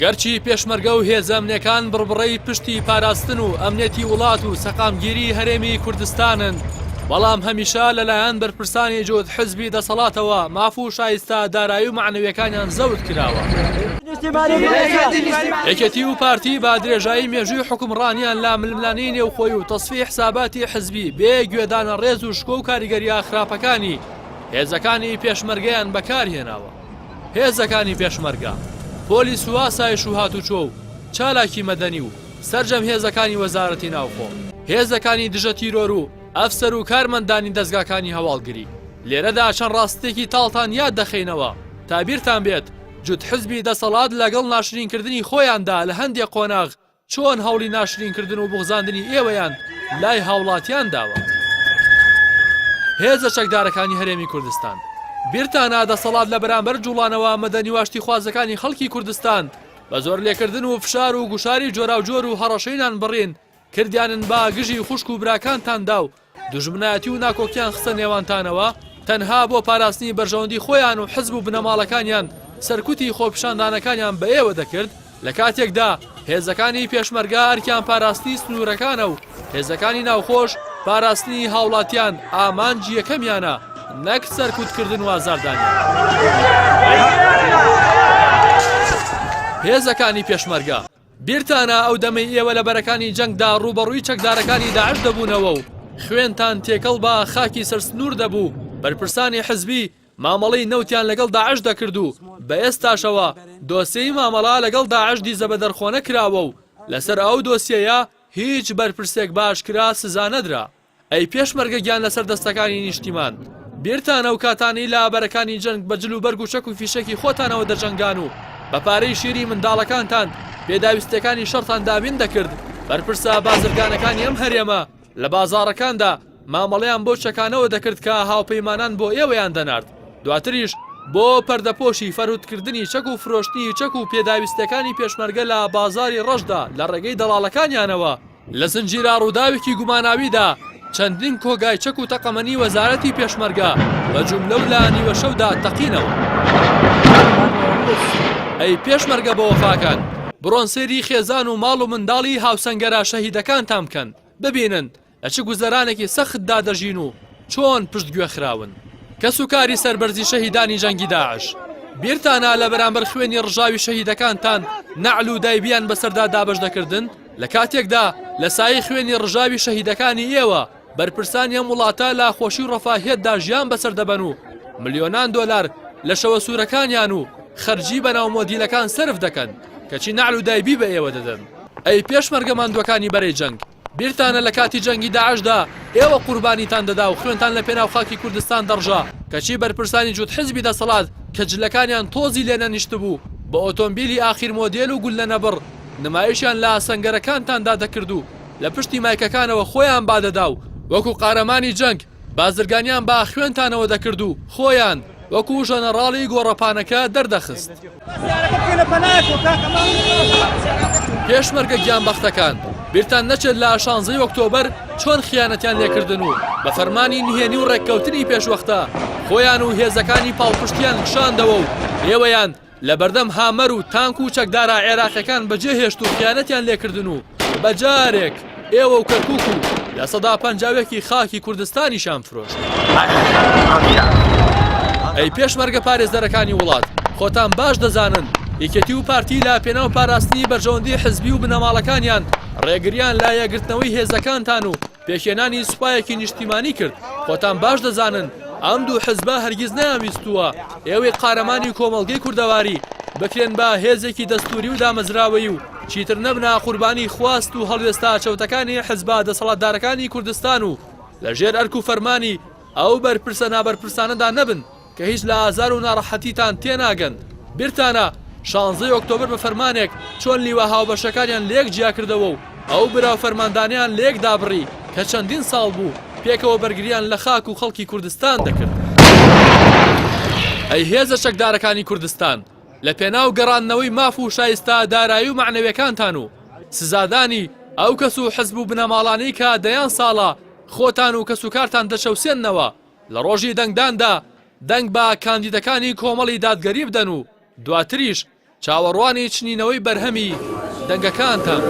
گەرچی پێشمەرگە و هێزەمنیەکان بڕبڕەی پشتی پاراستن و ئەمنیەتی وڵات و سەقامگیری هەرێمی کوردستانن، بەڵام هەمیشە لەلایەن بەرپرسانی جوت حزبی دەسەڵاتەوە ماف و شایستە دارایی و معنەویەکانیان زەوت کراوە. یەکێتی و پارتی با درێژایی مێژووی حکومڕانیان لا ململانەی نێوخۆی و تەصفی حساباتی حزبی بێ گوێدانە ڕێز و شکۆ و کاریگەریە خراپەکانی هێزەکانی پێشمەرگەیان بەکارهێناوە. هێزەکانی پێشمەرگە، پۆلیس و ئاسایش و هاتوچۆ و چالاکی مەدەنی و سەرجەم هێزەکانی وەزارەتی ناوخۆ، هێزەکانی دژە تیرۆر و ئەفسەر و کارمەندانی دەستگاکانی هەواڵگری. لێرەدا چەند ڕاستێکی تاڵتان یاد دەخەینەوە تا بیرتان بێت جوت حزبی دەسەڵات لەگەڵ ناشرینکردنی خۆیاندا لە هەندێک قۆناغ چۆن هەوڵی ناشرینکردن و بغزاندنی ئێوەیان لای هاوڵاتیان داوە. هێزە چەکدارەکانی هەرێمی کوردستان، بیرتانە دەسەڵات لە بەرامبەر جوڵانەوە مەدەنی واشتی خوازەکانی خەڵکی کوردستان بە زۆر لێکردن و فشار و گوشاری جۆراوجۆر و هەڕەشەینان بڕین کردیانن با گژی خوشک و براکانتاندا و دوژمنایەتی و ناکۆکیان خستە نێوانتانەوە تەنها بۆ پاراستنی بەرژەوەندی خۆیان و حزب و بنەماڵەکانیان سەرکوتی خۆپیشاندانەکانیان بە ئێوە دەکرد. لە کاتێکدا هێزەکانی پێشمەرگە ئەرکیان پاراستی سنوورەکانە و هێزەکانی ناوخۆش پاراستنی هاوڵاتیان ئامانجی یەکەمیانە، نەک سەرکوتکردن و ئازاردانیان. هێزەکانی پێشمەرگە، بیرتانە ئەو دەمەی ئێوە لە بەرەکانی جەنگدا ڕوبەڕووی چەکدارەکانی داعش دەبوونەوە و خوێنتان تێکەڵ بە خاکی سەرسنوور دەبوو، بەرپرسانی حزبی مامەڵەی نەوتیان لەگەڵ داعش دەکرد و بە ئێستاشەوە دۆسیەی مامەڵا لەگەڵ داعش دیزە بە دەرخۆنە کراوە و لەسەر ئەو دۆسیەیە هیچ بەرپرسێک باشکرا سزا نەدرا. ئەی پێشمەرگە گیان لەسەر دەستەکانی نیشتیمان، بیرتانە و کاتانی لە بەرەکانی جەنگ بە جلو بەرگ و چەک و فیشەکی خۆتانەوە دەجەنگان و بە پارەی شیری منداڵەکانتان پێداویستەکانی شەڕتان دابین دەکرد. بەرپرسە بازرگانەکانی ئەم هەرێمە لە بازاڕەکاندا مامەڵەیان بۆ چەکانەوە دەکرد کە هاوپەیمانان بۆ ئێوەیان دەنارد، دواتریش بۆ پەردەپۆشی فەرهودکردنی چەک و فرۆشتنی چەک و پێداویستەکانی پێشمەرگە لە بازاری ڕەشدا لە ڕێگەی دەڵاڵەکانیانەوە لە زنجیرە ڕووداوێکی گوماناویدا چەندین کۆگای چەک و تەقەمەنی وەزارەتی پێشمەرگە بە جوملە و لە نیوە شەودا تەقینەوە. ئەی پێشمەرگە بە وەفاکان، بڕۆن سەیری خێزان و ماڵ و منداڵی هاوسەنگەرە شەهیدەکانتان بکەن، ببینن لە چ گوزەرانێکی سەختدا دەژین و چۆن پشتگوێ خراون. کەس و کاری سەربەرزی شەهیدانی جەنگی داعش، بیرتانە لە بەرامبەر خوێنی ڕژاوی شەهیدەکانتان نەعل و دایبیان بەسەردا دابەش دەکردن، لە کاتێکدا لە سایی خوێنی ڕژاوی شەهیدەکانی ئێوە بەرپرسانی ئەم وڵاتە لە خۆشی و ڕەفاهێتدا ژیان بەسەر دەبەن و ملیۆنان دۆلار لە شەوە سوورەکانیان و خەرجی بەناو مۆدیلەکان سرف دەکەن کەچی نەعل و دایبی بە ئێوە دەدەن. ئەی پێشمەرگە ماندووەکانی بەرەی جەنگ، بیرتانە لە کاتی جەنگی داعشدا ئێوە قوربانیتان دەدا و خوێنتان لە پێناو خاکی کوردستان دەڕژا کەچی بەرپرسانی جوت حزبی دەسەڵات کە جلەکانیان تۆزی لێنەنیشت بوو بە ئۆتۆمبیلی ئاخیر مۆدێل و گول لە نەبڕ نمایشیان لە سەنگەرەکانتاندا دەکرد و لە پشتی مایکەکانەوە خۆیان بادەدا و وەکو قارەمانی جەنگ بازرگانیان با خوێنتانەوە دەکرد و خۆیان وەکو ژەنەڕاڵی گۆڕەپانەکە دەردەخست. پێشمەرگە گیانبەختەکان، بیرتان نەچێت لە 16 ئۆکتۆبەر چۆن خیانەتیان لێکردن و بە فەرمانی نهێنی و ڕێککەوتنی پێشوەختە خۆیان و هێزەکانی پاڵپشتیان کشاندەوە و ئێوەیان لە بەردەم هامەر و تانک و چەکدارە عێراقیەکان بەجێهێشت و خیانەتیان لێکردن و بەجارێک ئێوە و کەرکووک و لە سەدا پەنجاوێکی خاکی کوردستانیشان فرۆشت. ئەی پێشمەرگە پارێزەرەکانی وڵات، خۆتان باش دەزانن یەکێتی و پارتی لە پێناو پاراستنی بەرژەوەندی حزبی و بنەماڵەکانیان ڕێگریان لە یەکگرتنەوەی هێزەکانتان و پێشێنانی سوپایەکی نیشتیمانی کرد. خۆتان باش دەزانن ئەم دوو حزبە هەرگیز نەیانویستووە ئێوەی قارەمانی کۆمەڵگەی کوردەواری بکرێن بە هێزێکی دەستوری و دامەزراوەی و چیتر نەبنا قوربانی خواست و هەڵوێستا چەوتەکانی حزبە دەسەڵاتدارەکانی کوردستان و لەژێر ئەرک و فەرمانی ئەو بەرپرسە نابەرپرسانەدا نەبن کە هیچ لە ئازار و ناڕەحەتیتان تێناگەن. بیرتانە 16 ئۆکتۆبەر بە فەرمانێک چۆن لیوە هاوبەشەکانیان لێک جیا کردەوە و ئەو براو فەرماندانیان لێک دابڕی کە چەندین ساڵ بوو پێکەوە بەرگریان لە خاک و خەڵکی کوردستان دەکرد. ئەی هێزە چەکدارەکانی کوردستان، لە پێناو گەڕاندنەوەی ماف و شایستە دارایی و معنەویەکانتان و سزادانی ئەو کەس و حزب و بنەماڵانەی کە دەیان ساڵە خۆتان و کەس و کارتان دەشەوسێننەوە لە ڕۆژی دەنگداندا دەنگ بە کاندیدەکانی کۆمەڵی دادگەری بدەن و دواتریش چاوەڕوانی چنینەوەی بەرهەمی دەنگەکانتان.